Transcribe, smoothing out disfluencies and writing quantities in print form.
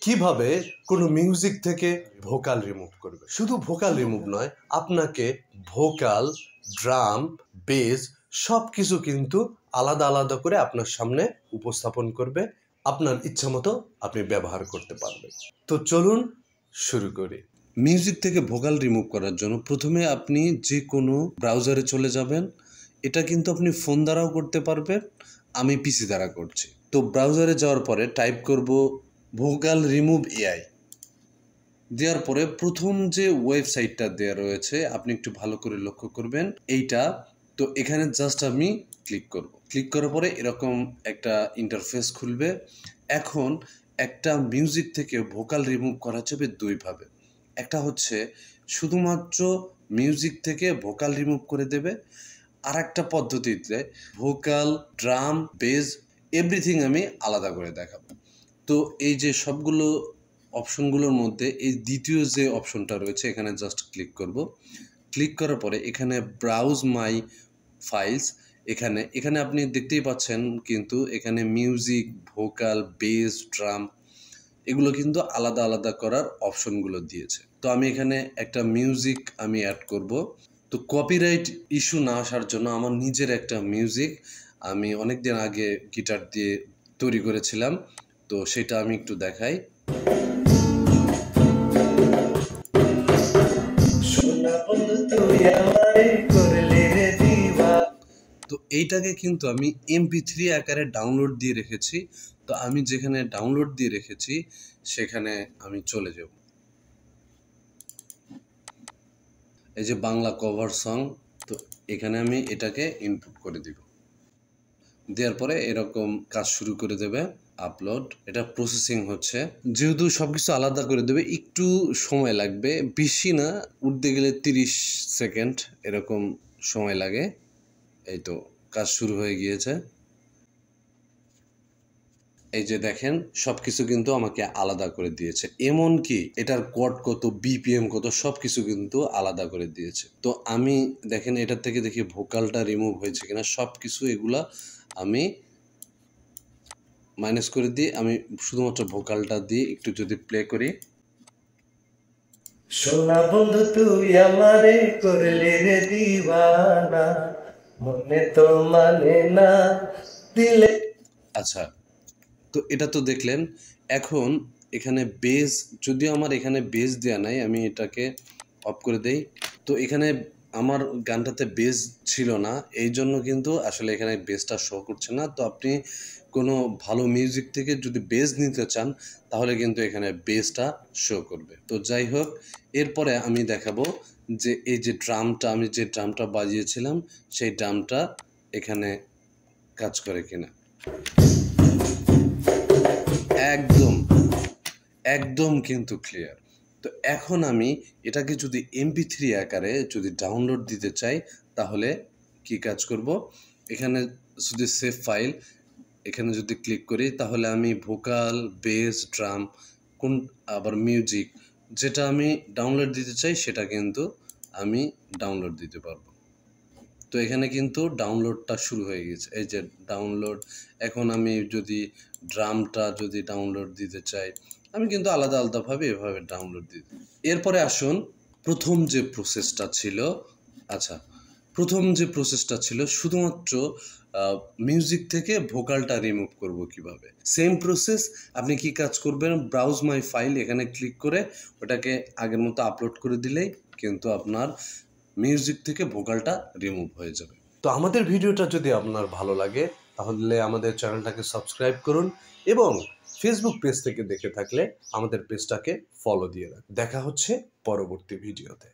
কিভাবে কোনো মিউজিক থেকে ভোকাল রিমুভ করবে। শুধু ভোকাল রিমুভ নয়, আপনাকে ভোকাল, ড্রাম, বেস সবকিছু কিন্তু আলাদা আলাদা করে আপনার সামনে উপস্থাপন করবে। আপনার ইচ্ছা মতো আপনি ব্যবহার করতে পারবেন। তো চলুন শুরু করি। মিউজিক থেকে ভোকাল রিমুভ করার জন্য প্রথমে আপনি যে কোনো ব্রাউজারে চলে যাবেন। এটা কিন্তু আপনি ফোন দ্বারাও করতে পারবেন, আমি পিসি দ্বারা করছি। তো ব্রাউজারে যাওয়ার পরে টাইপ করব ভোকাল রিমুভ এআই। দেওয়ার পরে প্রথম যে ওয়েবসাইটটা দেওয়া রয়েছে আপনি একটু ভালো করে লক্ষ্য করবেন, এইটা। তো এখানে জাস্ট আমি ক্লিক করব। ক্লিক করার পরে এরকম একটা ইন্টারফেস খুলবে। এখন একটা মিউজিক থেকে ভোকাল রিমুভ করা যাবে দুইভাবে। একটা হচ্ছে শুধুমাত্র মিউজিক থেকে ভোকাল রিমুভ করে দেবে, আর একটা পদ্ধতিতে ভোকাল, ড্রাম, বেস এভরিথিং আমি আলাদা করে দেখাবো। তো এই যে সবগুলো অপশনগুলোর মধ্যে এই দ্বিতীয় যে অপশনটা রয়েছে এখানে জাস্ট ক্লিক করব। ক্লিক করার পরে এখানে ব্রাউজ মাই ফাইলস, এখানে আপনি দেখতেই পাচ্ছেন কিন্তু এখানে মিউজিক, ভোকাল, বেস, ড্রাম এগুলো কিন্তু আলাদা আলাদা করার অপশনগুলো দিয়েছে। তো আমি এখানে একটা মিউজিক আমি অ্যাড করব। তো কপিরাইট ইস্যু না আসার জন্য আমার নিজের একটা মিউজিক আমি অনেকদিন আগে গিটার দিয়ে তৈরি করেছিলাম, তো সেটা আমি একটু দেখাই। তো এইটাকে কিন্তু আমি MP3 আকারে ডাউনলোড দিয়ে রেখেছি। তো আমি যেখানে ডাউনলোড দিয়ে রেখেছি সেখানে আমি চলে যাব। এই যে বাংলা কভার সং, তো এখানে আমি এটাকে ইনপুট করে দিব। দেওয়ার পরে এরকম কাজ শুরু করে দেবে আপলোড। এটা প্রসেসিং হচ্ছে, যেহেতু সবকিছু আলাদা করে দেবে একটু সময় লাগবে, বেশি না, উঠতে গেলে 30 সেকেন্ড এরকম সময় লাগে। এই তো কাজ শুরু হয়ে গিয়েছে। এই যে দেখেন সবকিছু কিন্তু আমাকে আলাদা করে দিয়েছে, এমনকি এটার কোড কত, BPM কত সবকিছু কিন্তু আলাদা করে দিয়েছে। তো আমি দেখেন এটার থেকে দেখি ভোকালটা রিমুভ হয়েছে কিনা, সবকিছু এগুলা আমি মাইনাস করে দিই। আমি শুধুমাত্র ভোকালটা দিয়ে একটু যদি প্লে করি। সোনা বন্ধু তুই আমারে করলি রে দিওয়ানা, মনে তো মানে না দিলে। আচ্ছা, তো এটা তো দেখলেন। এখন এখানে বেস, যদিও আমার এখানে বেস দেওয়া নাই, আমি এটাকে অফ করে দেই। তো এখানে আমার গানটাতে বেস ছিল না, এই জন্য কিন্তু আসলে এখানে বেসটা শো করছে না। তো আপনি কোনো ভালো মিউজিক থেকে যদি বেস নিতে চান তাহলে কিন্তু এখানে বেসটা শো করবে। তো যাই হোক, এরপরে আমি দেখাবো যে এই যে ড্রামটা, আমি যে ড্রামটা বাজিয়েছিলাম সেই ড্রামটা এখানে কাজ করে কিনা। একদম কিন্তু ক্লিয়ার। তো এখন আমি এটাকে যদি MP3 আকারে যদি ডাউনলোড দিতে চাই তাহলে কি কাজ করব, এখানে যদি সেভ ফাইল এখানে যদি ক্লিক করি তাহলে আমি ভোকাল, বেস, ড্রাম কোন আবার মিউজিক যেটা আমি ডাউনলোড দিতে চাই সেটা কিন্তু আমি ডাউনলোড দিতে পারবো। তো এখানে কিন্তু ডাউনলোডটা শুরু হয়ে গেছে। এই যে ডাউনলোড, এখন আমি যদি ড্রামটা যদি ডাউনলোড দিতে চাই আমি কিন্তু আলাদা আলাদাভাবে এভাবে ডাউনলোড দিই। এরপরে আসুন প্রথম যে প্রসেসটা ছিল শুধুমাত্র মিউজিক থেকে ভোকালটা রিমুভ করব কিভাবে। সেম প্রসেস, আপনি কি কাজ করবেন, ব্রাউজ মাই ফাইল এখানে ক্লিক করে ওটাকে আগের মতো আপলোড করে দিলেই কিন্তু আপনার মিউজিক থেকে ভোকালটা রিমুভ হয়ে যাবে। তো আমাদের ভিডিওটা যদি আপনার ভালো লাগে তাহলে আমাদের চ্যানেলটাকে সাবস্ক্রাইব করুন, এবং ফেসবুক পেজ থেকে দেখে থাকলে আমাদের পেজটাকে ফলো দিয়ে রাখুন। দেখা হচ্ছে পরবর্তী ভিডিওতে।